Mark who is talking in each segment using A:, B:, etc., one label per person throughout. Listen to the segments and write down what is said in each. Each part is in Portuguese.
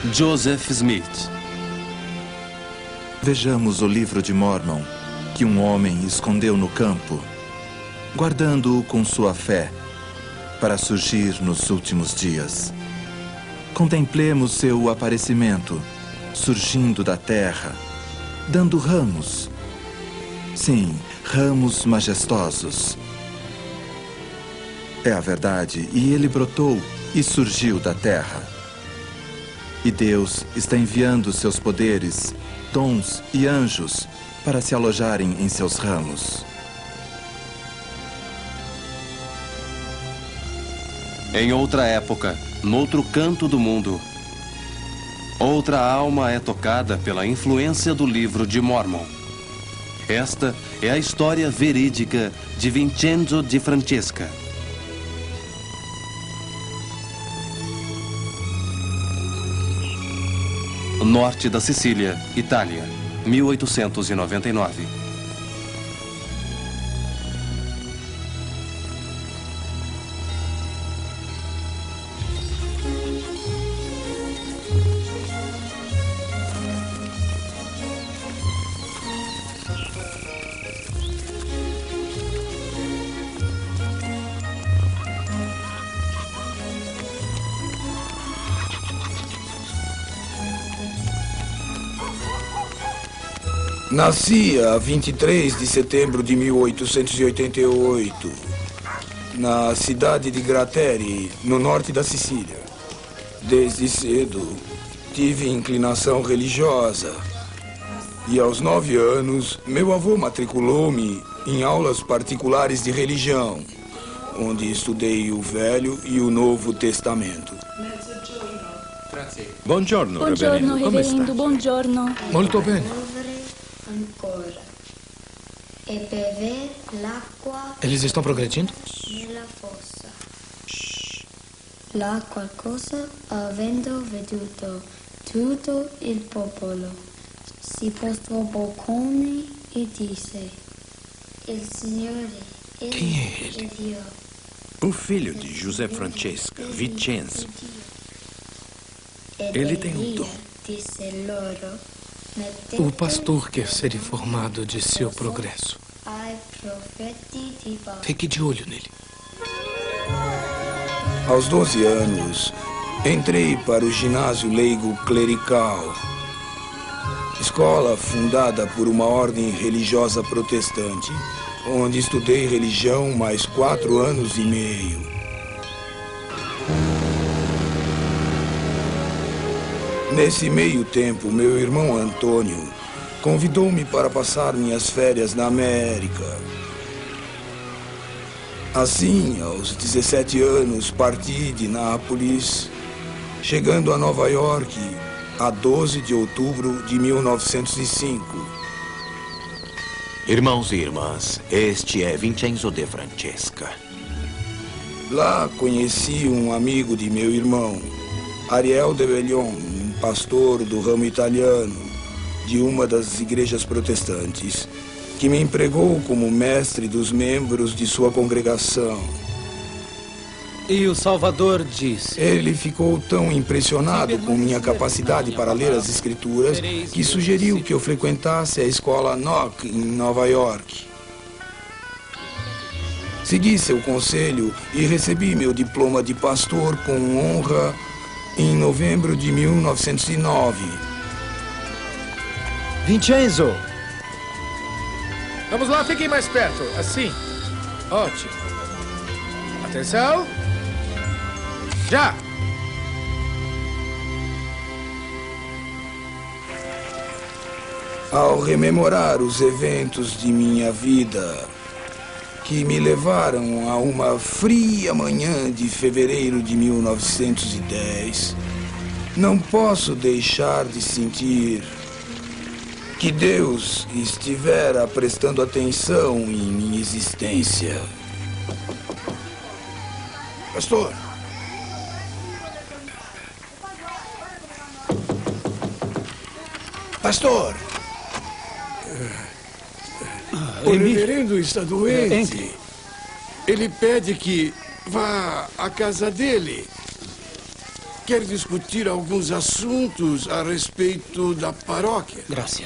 A: Joseph Smith.
B: Vejamos o livro de Mórmon, que um homem escondeu no campo, guardando-o com sua fé, para surgir nos últimos dias. Contemplemos seu aparecimento, surgindo da terra, dando ramos. Sim, ramos majestosos. É a verdade, e ele brotou e surgiu da terra. E Deus está enviando seus poderes, dons e anjos para se alojarem em seus ramos.
A: Em outra época, noutro canto do mundo, outra alma é tocada pela influência do livro de Mórmon. Esta é a história verídica de Vincenzo de Francesca. Norte da Sicília, Itália, 1899.
C: Nasci a 23 de setembro de 1888, na cidade de Grateri, no norte da Sicília. Desde cedo, tive inclinação religiosa. E aos 9 anos, meu avô matriculou-me em aulas particulares de religião, onde estudei o Velho e o Novo Testamento.
D: Buongiorno,
E: Buongiorno,
D: reverendo. Come
E: reverendo,
D: sta?
E: buongiorno.
C: Molto bene.
F: Ancora e bever l'acqua
C: Eles estão progredindo?
F: nella fossa. Là qualcosa, avendo veduto tutto il popolo, si prostrò boccone e disse: Il Signore,
D: Quem é
F: Ele è Dio.
D: O filho de José Francesca, Vincenzo.
F: Ed
D: Ele tem um
F: Elia
D: dom.
F: disse loro:
G: O pastor quer ser informado de seu progresso.
F: ai profeti di Baal.
G: Fique de olho nele.
C: Aos 12 anos, entrei para o ginásio leigo clerical, escola fundada por uma ordem religiosa protestante, onde estudei religião mais 4 anos e meio. Nesse meio tempo, meu irmão Antônio convidou-me para passar minhas férias na América. Assim, aos 17 anos, parti de Nápoles, chegando a Nova York a 12 de outubro de 1905.
H: Irmãos e irmãs, este é Vincenzo de Francesca.
C: Lá conheci um amigo de meu irmão, Ariel de Bellion, um pastor do ramo italiano de uma das igrejas protestantes, que me empregou como mestre dos membros de sua congregação.
G: E o Salvador disse:
C: Ele ficou tão impressionado com minha capacidade para ler as escrituras que sugeriu que eu frequentasse a escola Knox em Nova York. Segui seu conselho e recebi meu diploma de pastor com honra em novembro de 1909.
G: Vincenzo! Vamos lá, fiquem mais perto. Assim. Ótimo. Atenção. Já!
C: Ao rememorar os eventos de minha vida que me levaram a uma fria manhã de fevereiro de 1910, não posso deixar de sentir que Deus estivera prestando atenção em minha existência. Pastor! Pastor!
I: O reverendo está doente. Ele pede que vá à casa dele. quer discutir alguns assuntos a respeito da paróquia.
G: Graças.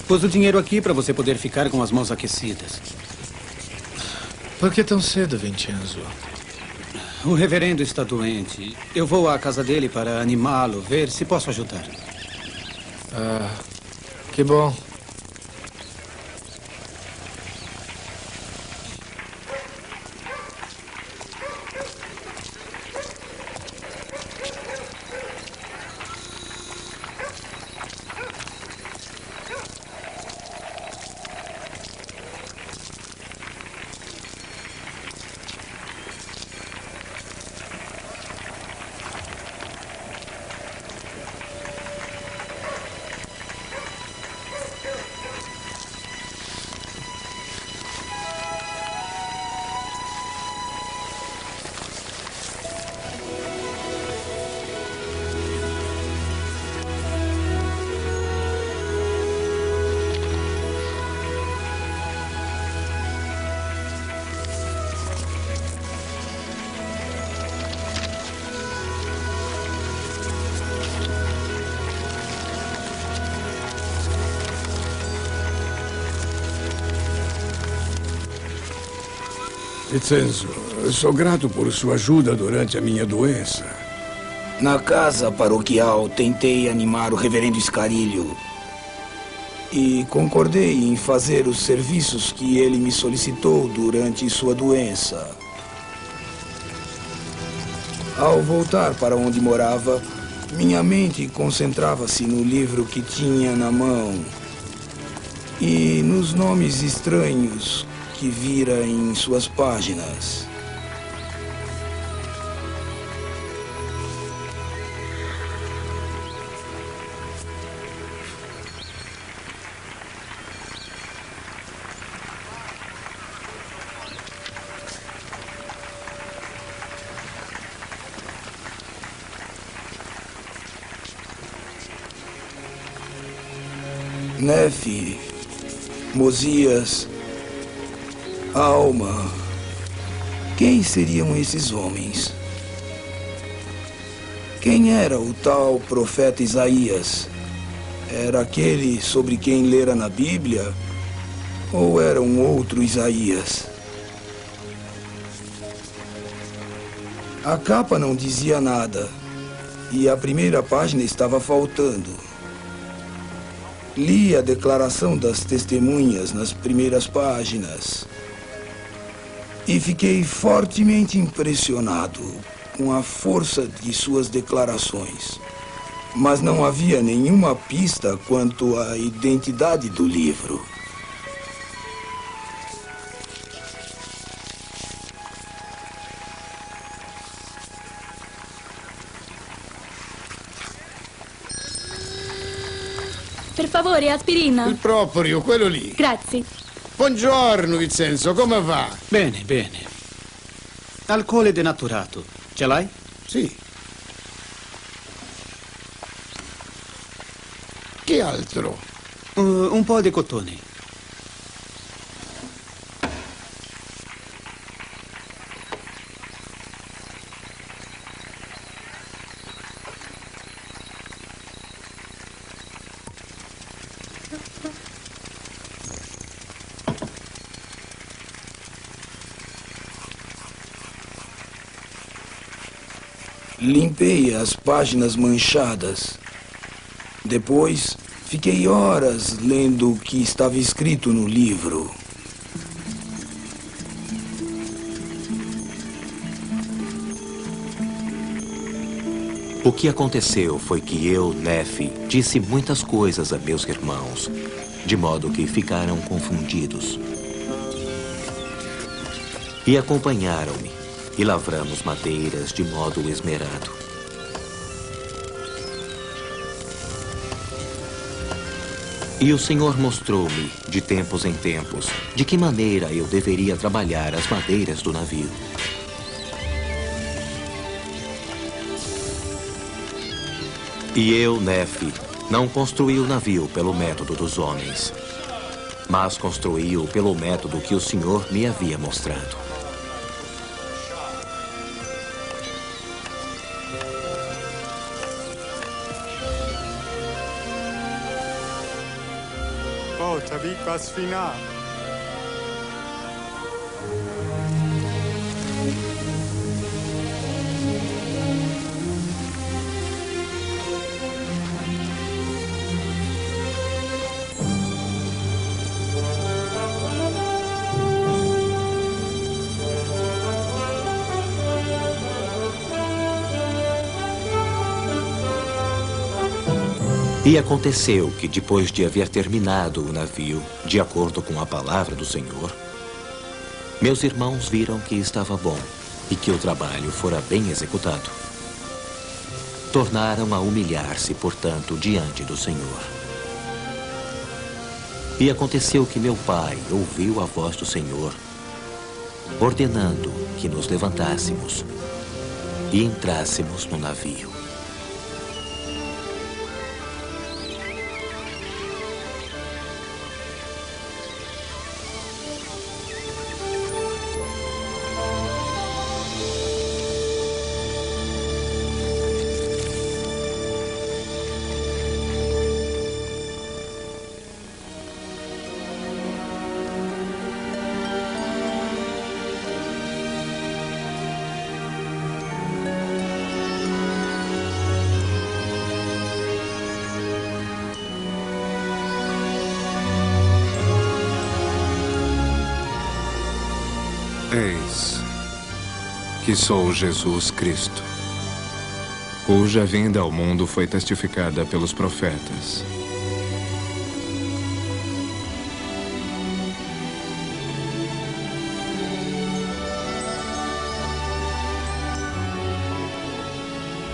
D: Pus o dinheiro aqui para você poder ficar com as mãos aquecidas.
G: Por que tão cedo, Vincenzo?
D: O reverendo está doente. Eu vou à casa dele para animá-lo, ver se posso ajudar.
G: Ah, que bom.
I: Vincenzo, sou grato por sua ajuda durante a minha doença.
C: Na casa paroquial, tentei animar o reverendo Scarilho e concordei em fazer os serviços que ele me solicitou durante sua doença. Ao voltar para onde morava, minha mente concentrava-se no livro que tinha na mão e nos nomes estranhos que vira em suas páginas. Nefe, Mosias, Alma. Quem seriam esses homens? Quem era o tal profeta Isaías? Era aquele sobre quem lera na Bíblia? Ou era um outro Isaías? A capa não dizia nada e a primeira página estava faltando. Li a declaração das testemunhas nas primeiras páginas e fiquei fortemente impressionado com a força de suas declarações. Mas não havia nenhuma pista quanto à identidade do livro.
E: Per favore, aspirina.
I: Il proprio, quello lì.
E: Grazie.
I: Buongiorno, Vincenzo, come va?
D: Bene, bene. Alcol denaturato. Ce l'hai?
I: Sì. Che altro?
D: Un po' di cotone.
C: Limpei as páginas manchadas. Depois, fiquei horas lendo o que estava escrito no livro.
H: O que aconteceu foi que eu, Nefe, disse muitas coisas a meus irmãos, de modo que ficaram confundidos. E acompanharam-me, e lavramos madeiras de modo esmerado. E o Senhor mostrou-me, de tempos em tempos, de que maneira eu deveria trabalhar as madeiras do navio. E eu, Nefe, não construí o navio pelo método dos homens, mas construí-o pelo método que o Senhor me havia mostrado. E aconteceu que, depois de haver terminado o navio, de acordo com a palavra do Senhor, meus irmãos viram que estava bom e que o trabalho fora bem executado. Tornaram a humilhar-se, portanto, diante do Senhor. E aconteceu que meu pai ouviu a voz do Senhor, ordenando que nos levantássemos e entrássemos no navio.
J: Eis que sou Jesus Cristo, cuja vinda ao mundo foi testificada pelos profetas.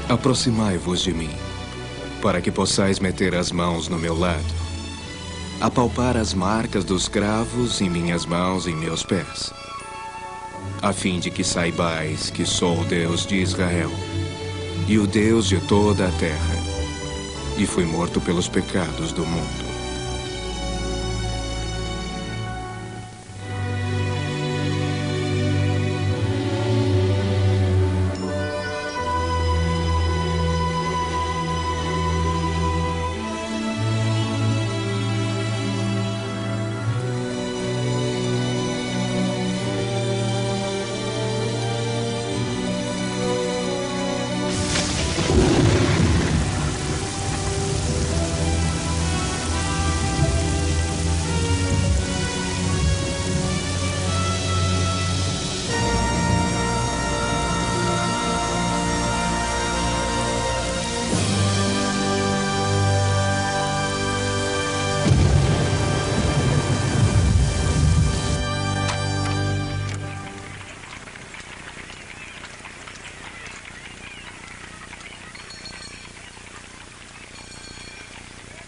J: Aproximai-vos de mim, para que possais meter as mãos no meu lado, apalpar as marcas dos cravos em minhas mãos e em meus pés, a fim de que saibais que sou o Deus de Israel e o Deus de toda a terra, e fui morto pelos pecados do mundo.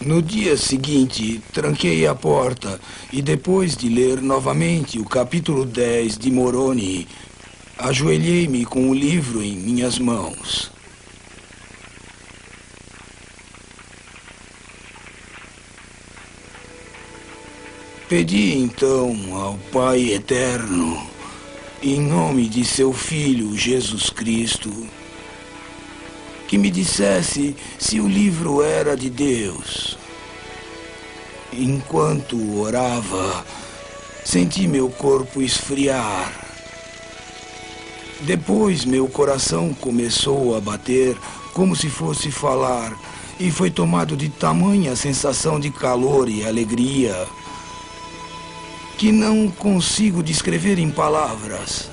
C: No dia seguinte, tranquei a porta e, depois de ler novamente o capítulo 10 de Moroni, ajoelhei-me com o livro em minhas mãos. Pedi então ao Pai Eterno, em nome de seu Filho Jesus Cristo, que me dissesse se o livro era de Deus. Enquanto orava, senti meu corpo esfriar. Depois meu coração começou a bater como se fosse falar, e foi tomado de tamanha sensação de calor e alegria que não consigo descrever em palavras.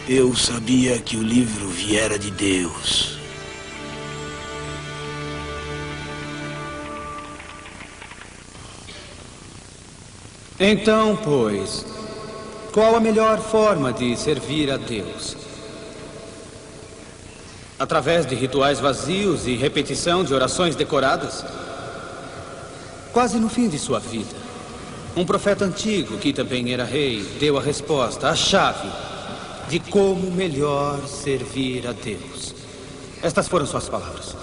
C: Eu sabia que o livro viera de Deus.
D: Então, pois, qual a melhor forma de servir a Deus? Através de rituais vazios e repetição de orações decoradas? Quase no fim de sua vida, um profeta antigo, que também era rei, deu a resposta, a chave de como melhor servir a Deus. Estas foram suas palavras.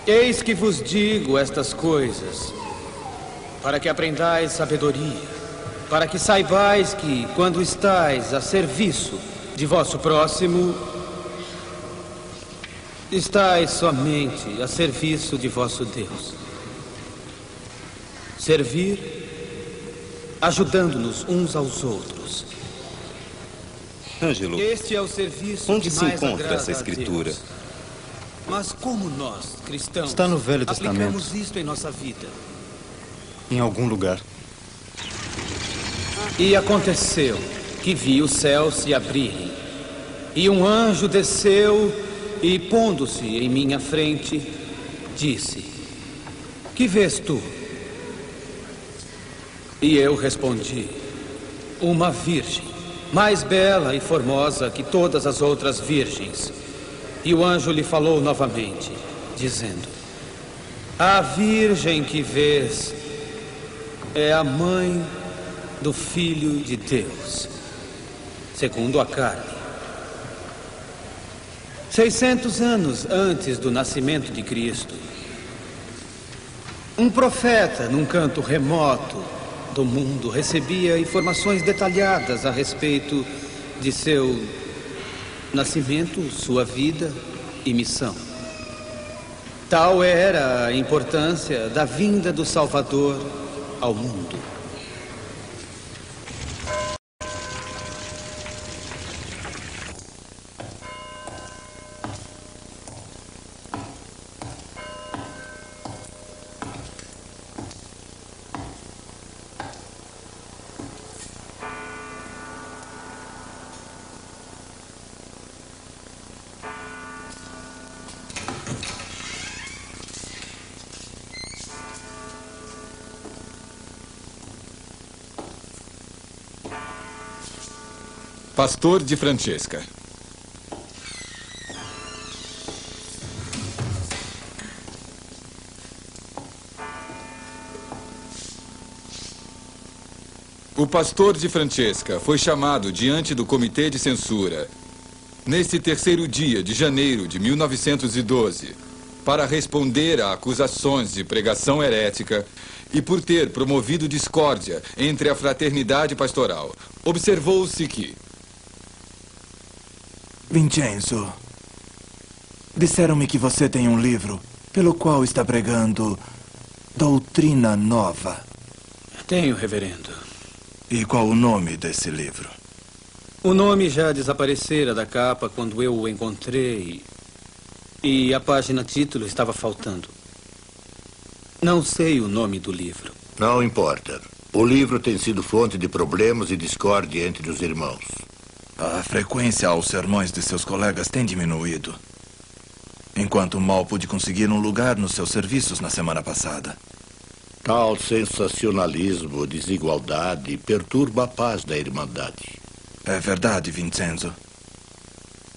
D: Eis que vos digo estas coisas, para que aprendais sabedoria, para que saibais que, quando estais a serviço de vosso próximo, estais somente a serviço de vosso Deus. Servir, ajudando-nos uns aos outros.
K: Ângelo,
D: Este é o serviço
K: onde
D: que
K: se
D: mais
K: encontra
D: agrada
K: essa
D: a
K: escritura?
D: Deus. Mas como nós, cristãos,
L: Está no Velho Testamento.
D: aplicamos isto em nossa vida?
L: Em algum lugar.
D: E aconteceu que vi os céus se abrirem, e um anjo desceu e, pondo-se em minha frente, disse: Que vês tu? E eu respondi: Uma virgem, mais bela e formosa que todas as outras virgens. E o anjo lhe falou novamente, dizendo: A virgem que vês é a mãe do Filho de Deus, segundo a carne. 600 anos antes do nascimento de Cristo, um profeta num canto remoto do mundo recebia informações detalhadas a respeito de seu nascimento, sua vida e missão. Tal era a importância da vinda do Salvador ao mundo.
M: Pastor de Francesca. O pastor de Francesca foi chamado diante do comitê de censura neste terceiro dia de janeiro de 1912 para responder a acusações de pregação herética e por ter promovido discórdia entre a fraternidade pastoral. Observou-se que...
B: Vincenzo, disseram-me que você tem um livro pelo qual está pregando doutrina nova.
D: Tenho, reverendo.
B: E qual o nome desse livro?
D: O nome já desaparecera da capa quando eu o encontrei. E a página título estava faltando. Não sei o nome do livro.
N: Não importa. O livro tem sido fonte de problemas e discórdia entre os irmãos.
B: A frequência aos sermões de seus colegas tem diminuído. Enquanto mal pude conseguir um lugar nos seus serviços na semana passada.
N: Tal sensacionalismo, desigualdade, perturba a paz da Irmandade.
B: É verdade, Vincenzo.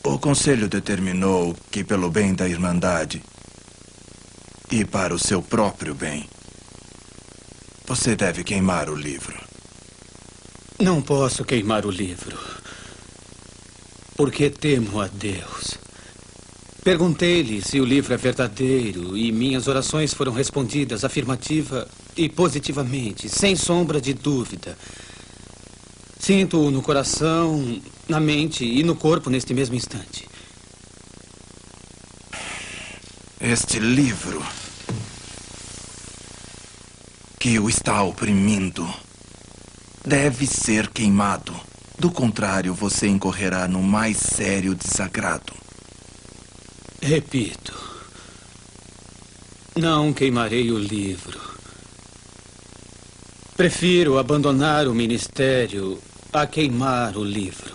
B: O Conselho determinou que, pelo bem da Irmandade e para o seu próprio bem, você deve queimar o livro.
D: Não posso queimar o livro, porque temo a Deus. Perguntei-lhe se o livro é verdadeiro e minhas orações foram respondidas afirmativa e positivamente, sem sombra de dúvida. Sinto-o no coração, na mente e no corpo neste mesmo instante.
B: Este livro que o está oprimindo deve ser queimado. Do contrário, você incorrerá no mais sério desagrado.
D: Repito, não queimarei o livro. Prefiro abandonar o ministério a queimar o livro.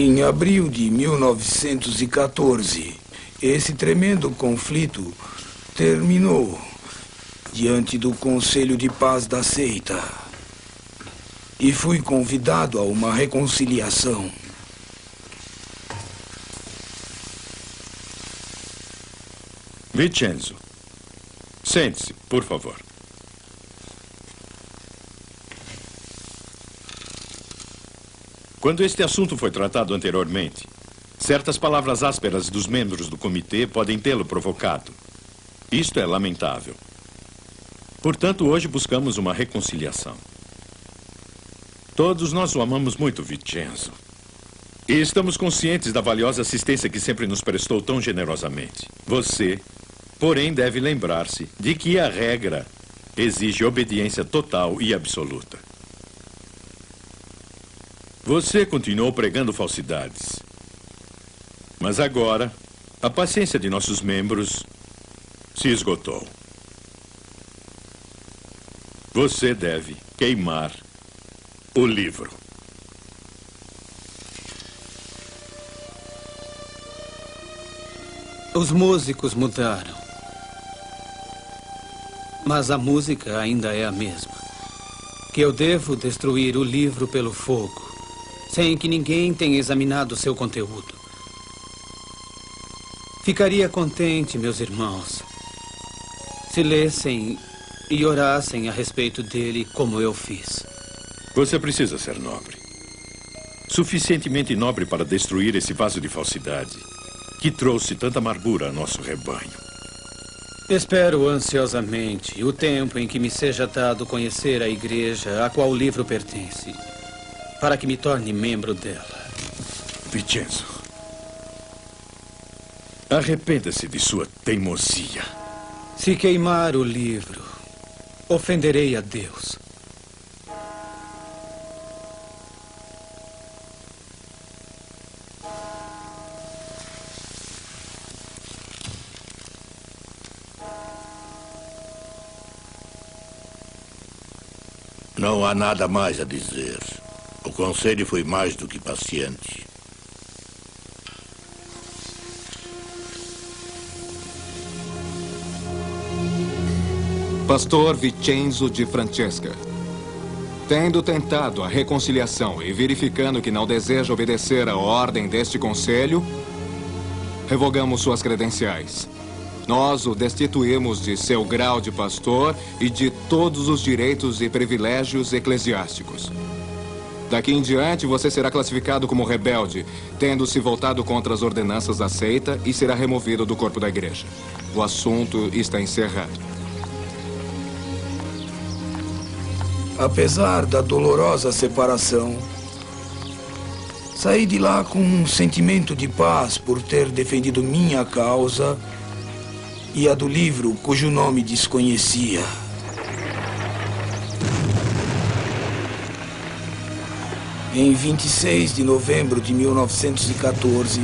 C: Em abril de 1914, esse tremendo conflito terminou diante do Conselho de Paz da Seita e fui convidado a uma reconciliação.
K: Vincenzo, sente-se, por favor. Quando este assunto foi tratado anteriormente, certas palavras ásperas dos membros do comitê podem tê-lo provocado. Isto é lamentável. Portanto, hoje buscamos uma reconciliação. Todos nós o amamos muito, Vincenzo. E estamos conscientes da valiosa assistência que sempre nos prestou tão generosamente. Você, porém, deve lembrar-se de que a regra exige obediência total e absoluta. Você continuou pregando falsidades. Mas agora, a paciência de nossos membros se esgotou. Você deve queimar o livro.
D: Os músicos mudaram. Mas a música ainda é a mesma. Que eu devo destruir o livro pelo fogo, sem que ninguém tenha examinado seu conteúdo. Ficaria contente, meus irmãos, se lessem e orassem a respeito dele como eu fiz.
K: Você precisa ser nobre. Suficientemente nobre para destruir esse vaso de falsidade que trouxe tanta amargura a nosso rebanho.
D: Espero ansiosamente o tempo em que me seja dado conhecer a igreja a qual o livro pertence, para que me torne membro dela.
K: Vincenzo, arrependa-se de sua teimosia.
D: Se queimar o livro, ofenderei a Deus.
N: Não há nada mais a dizer. O conselho foi mais do que paciente.
J: Pastor Vincenzo de Francesca, tendo tentado a reconciliação e verificando que não deseja obedecer à ordem deste conselho, revogamos suas credenciais. Nós o destituímos de seu grau de pastor e de todos os direitos e privilégios eclesiásticos. Daqui em diante, você será classificado como rebelde, tendo se voltado contra as ordenanças da seita, e será removido do corpo da igreja. O assunto está encerrado.
C: Apesar da dolorosa separação, saí de lá com um sentimento de paz por ter defendido minha causa e a do livro cujo nome desconhecia. Em 26 de novembro de 1914,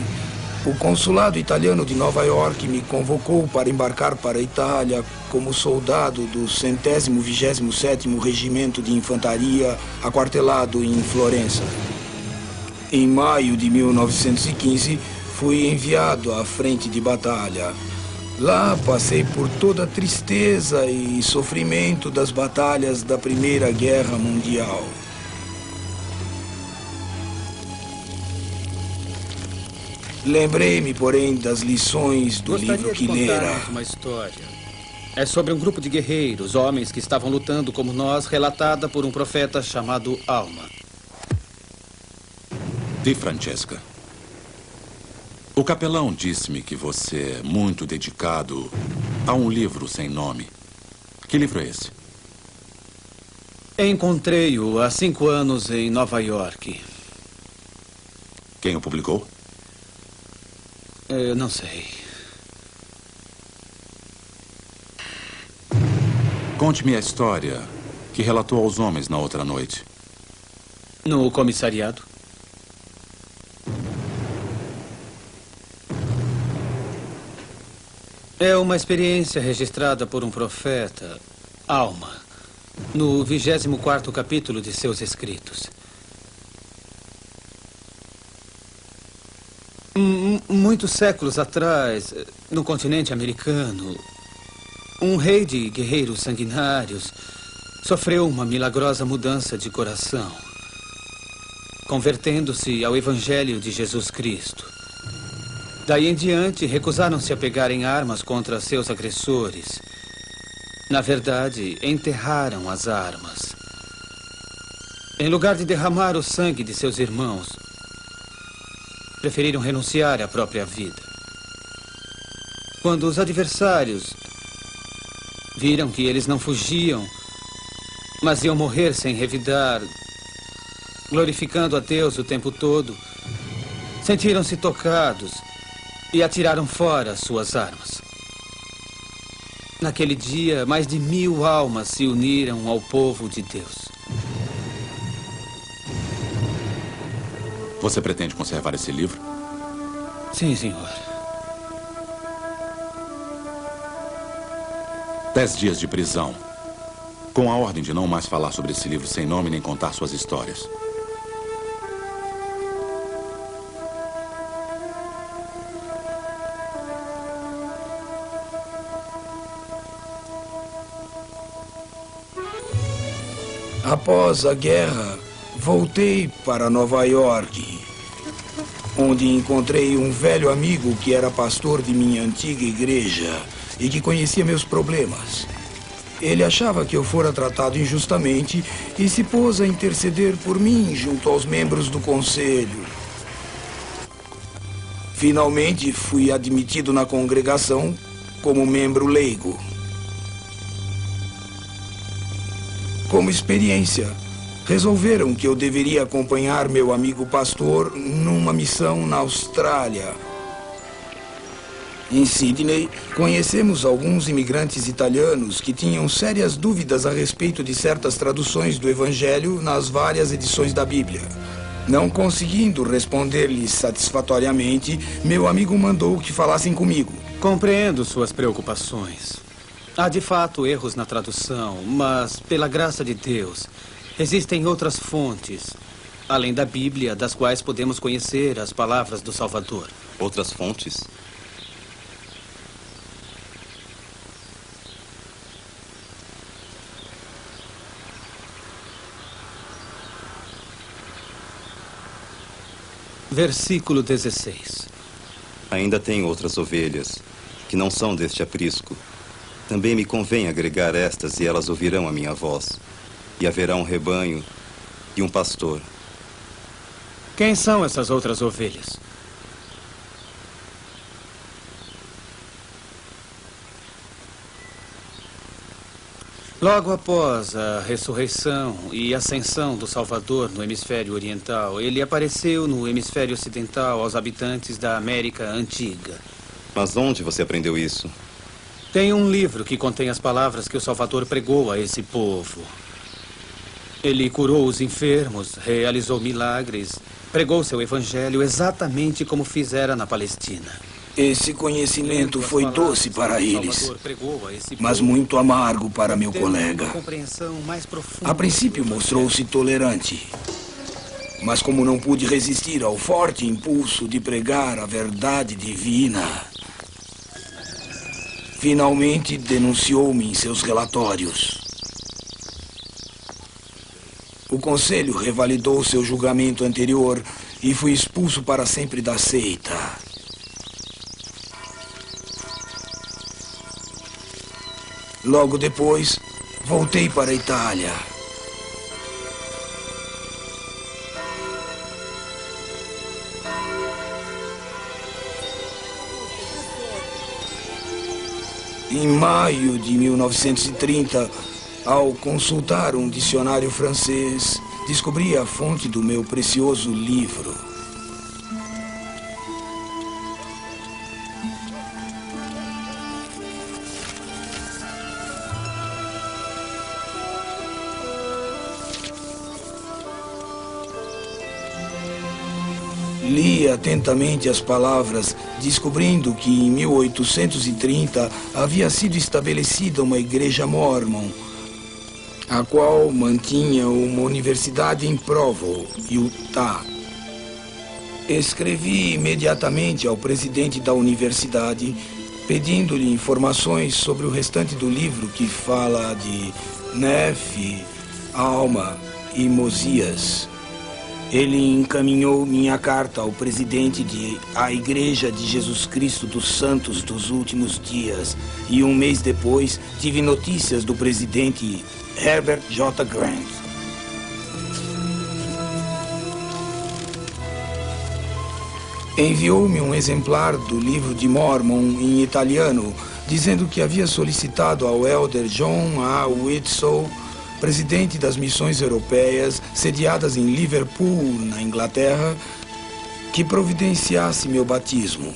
C: o consulado italiano de Nova York me convocou para embarcar para a Itália como soldado do 127º Regimento de Infantaria, aquartelado em Florença. Em maio de 1915, fui enviado à frente de batalha. Lá passei por toda a tristeza e sofrimento das batalhas da Primeira Guerra Mundial. Lembrei-me, porém, das lições do livro que lera.
D: Gostaria de uma história. É sobre um grupo de guerreiros, homens que estavam lutando como nós, relatada por um profeta chamado Alma.
O: De Francesca. O capelão disse-me que você é muito dedicado a um livro sem nome. Que livro é esse?
D: Encontrei-o há 5 anos em Nova York.
O: Quem o publicou?
D: Eu não sei.
O: Conte-me a história que relatou aos homens na outra noite.
D: No comissariado? É uma experiência registrada por um profeta, Alma, no 24º capítulo de seus escritos. Muitos séculos atrás, no continente americano, um rei de guerreiros sanguinários sofreu uma milagrosa mudança de coração, convertendo-se ao Evangelho de Jesus Cristo. Daí em diante, recusaram-se a pegar em armas contra seus agressores. Na verdade, enterraram as armas. Em lugar de derramar o sangue de seus irmãos, preferiram renunciar à própria vida. Quando os adversários viram que eles não fugiam, mas iam morrer sem revidar, glorificando a Deus o tempo todo, sentiram-se tocados e atiraram fora suas armas. Naquele dia, mais de 1000 almas se uniram ao povo de Deus.
O: Você pretende conservar esse livro?
D: Sim, senhor.
O: 10 dias de prisão, com a ordem de não mais falar sobre esse livro sem nome nem contar suas histórias.
C: Após a guerra, voltei para Nova York, onde encontrei um velho amigo que era pastor de minha antiga igreja e que conhecia meus problemas. Ele achava que eu fora tratado injustamente e se pôs a interceder por mim junto aos membros do conselho. Finalmente, fui admitido na congregação como membro leigo. Como experiência, resolveram que eu deveria acompanhar meu amigo pastor numa missão na Austrália. Em Sydney, conhecemos alguns imigrantes italianos que tinham sérias dúvidas a respeito de certas traduções do Evangelho nas várias edições da Bíblia. Não conseguindo responder-lhes satisfatoriamente, meu amigo mandou que falassem comigo.
D: Compreendo suas preocupações. Há de fato erros na tradução, mas, pela graça de Deus, existem outras fontes, além da Bíblia, das quais podemos conhecer as palavras do Salvador.
L: Outras fontes?
D: Versículo 16.
L: Ainda tenho outras ovelhas, que não são deste aprisco. Também me convém agregar estas, e elas ouvirão a minha voz. E haverá um rebanho e um pastor.
D: Quem são essas outras ovelhas? Logo após a ressurreição e ascensão do Salvador no hemisfério oriental, ele apareceu no hemisfério ocidental aos habitantes da América Antiga.
L: Mas onde você aprendeu isso?
D: Tem um livro que contém as palavras que o Salvador pregou a esse povo. Ele curou os enfermos, realizou milagres, pregou seu evangelho exatamente como fizera na Palestina.
C: Esse conhecimento foi doce para eles, mas muito amargo para meu colega. A princípio mostrou-se tolerante, mas como não pude resistir ao forte impulso de pregar a verdade divina, finalmente denunciou-me em seus relatórios. O conselho revalidou seu julgamento anterior e fui expulso para sempre da seita. Logo depois, voltei para a Itália. Em maio de 1930, ao consultar um dicionário francês, descobri a fonte do meu precioso livro. Li atentamente as palavras, descobrindo que em 1830 havia sido estabelecida uma igreja mórmon, a qual mantinha uma universidade em Provo, Utah. Escrevi imediatamente ao presidente da universidade, pedindo-lhe informações sobre o restante do livro que fala de Nefe, Alma e Mosias. Ele encaminhou minha carta ao presidente da Igreja de Jesus Cristo dos Santos dos Últimos Dias e um mês depois tive notícias do presidente Herbert J. Grant. Enviou-me um exemplar do livro de Mormon em italiano, dizendo que havia solicitado ao elder John A. Whitsoe, presidente das missões europeias sediadas em Liverpool, na Inglaterra, que providenciasse meu batismo.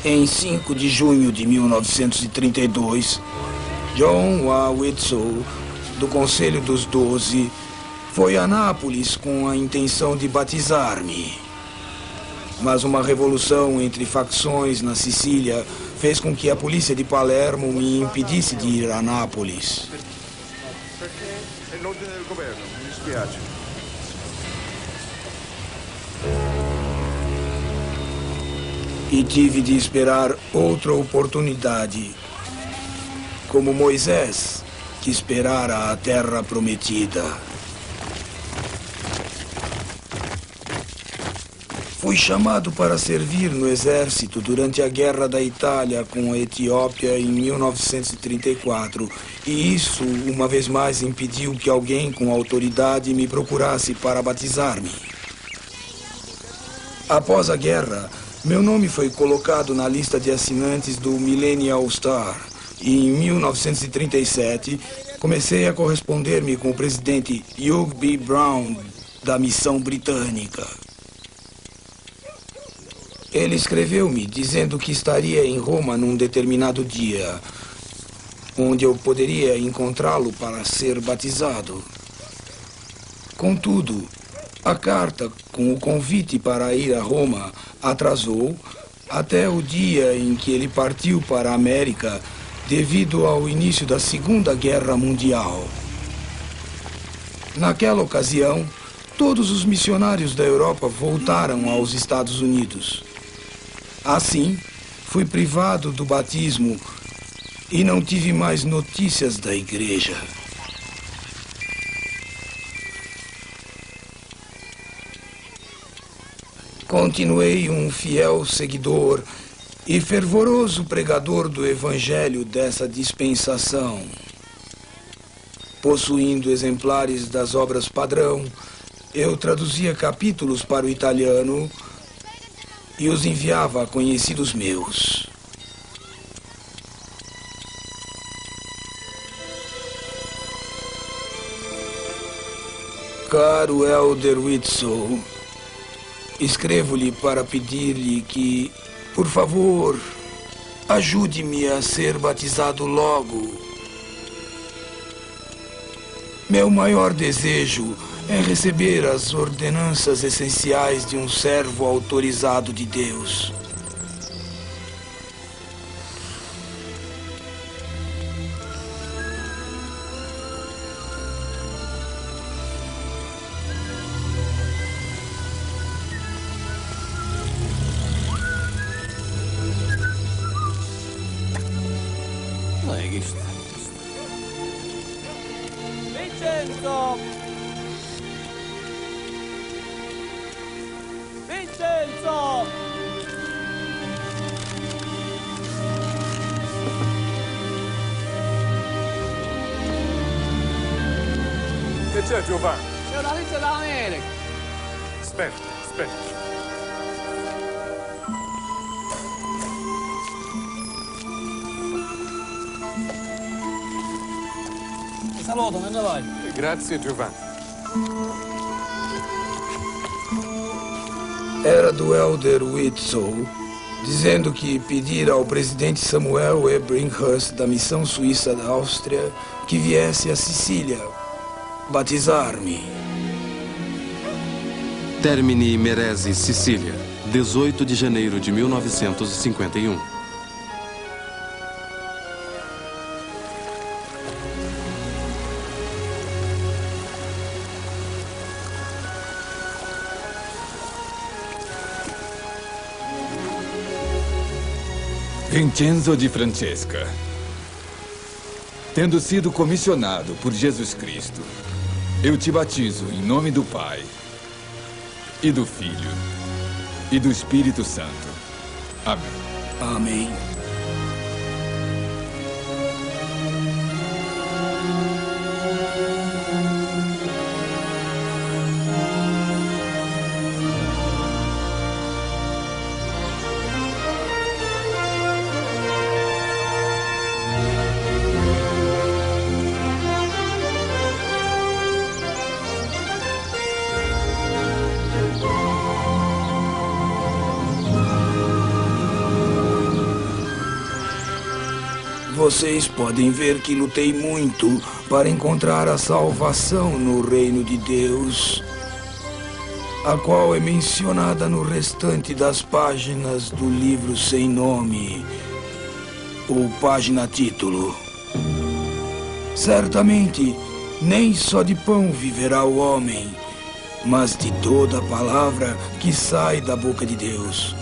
C: Em 5 de junho de 1932, John A. Whitsoe, do Conselho dos 12, foi a Nápoles com a intenção de batizar-me. Mas uma revolução entre facções na Sicília fez com que a polícia de Palermo me impedisse de ir a Nápoles.
P: Perché è l'ordine del governo, mi dispiace.
C: E tive de esperar outra oportunidade, como Moisés, que esperara a terra prometida. Fui chamado para servir no exército durante a Guerra da Itália com a Etiópia em 1934, e isso, uma vez mais, impediu que alguém com autoridade me procurasse para batizar-me. Após a guerra, meu nome foi colocado na lista de assinantes do Millennial Star e em 1937 comecei a corresponder-me com o presidente Hugh B. Brown da missão britânica. Ele escreveu-me dizendo que estaria em Roma num determinado dia, onde eu poderia encontrá-lo para ser batizado. Contudo, a carta com o convite para ir a Roma atrasou até o dia em que ele partiu para a América devido ao início da Segunda Guerra Mundial. Naquela ocasião, todos os missionários da Europa voltaram aos Estados Unidos. Assim, fui privado do batismo e não tive mais notícias da igreja. Continuei um fiel seguidor e fervoroso pregador do evangelho dessa dispensação, possuindo exemplares das obras padrão. Eu traduzia capítulos para o italiano e os enviava a conhecidos meus. Caro elder Whitsoe, escrevo-lhe para pedir-lhe que, por favor, ajude-me a ser batizado logo. Meu maior desejo é receber as ordenanças essenciais de um servo autorizado de Deus.
Q: Vincenzo! Vincenzo!
P: Che c'è, Giovanni?
Q: C'è una lista dall'America!
P: Aspetta, aspetta.
Q: Ti saluto, me ne vai.
P: Grazie, Giovanni.
C: Era do elder Whitsoe, dizendo que pedira ao presidente Samuel E. Brinkhurst da missão suíça da Áustria que viesse a Sicília batizar-me.
A: Termini Meresi, Sicília, 18 de janeiro de 1951.
M: Vincenzo di Francesca. Tendo sido comissionado por Jesus Cristo, eu te batizo em nome do Pai, e do Filho, e do Espírito Santo. Amém.
C: Amém. Vocês podem ver que lutei muito para encontrar a salvação no reino de Deus, a qual é mencionada no restante das páginas do livro sem nome, ou página-título. Certamente, nem só de pão viverá o homem, mas de toda a palavra que sai da boca de Deus.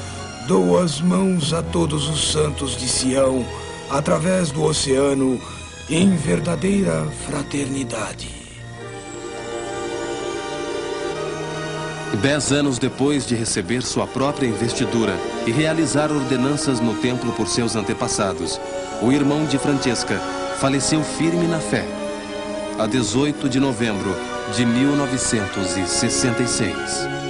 C: Dou as mãos a todos os santos de Sião, através do oceano, em verdadeira fraternidade.
A: 10 anos depois de receber sua própria investidura e realizar ordenanças no templo por seus antepassados, o irmão de Francesca faleceu firme na fé, a 18 de novembro de 1966.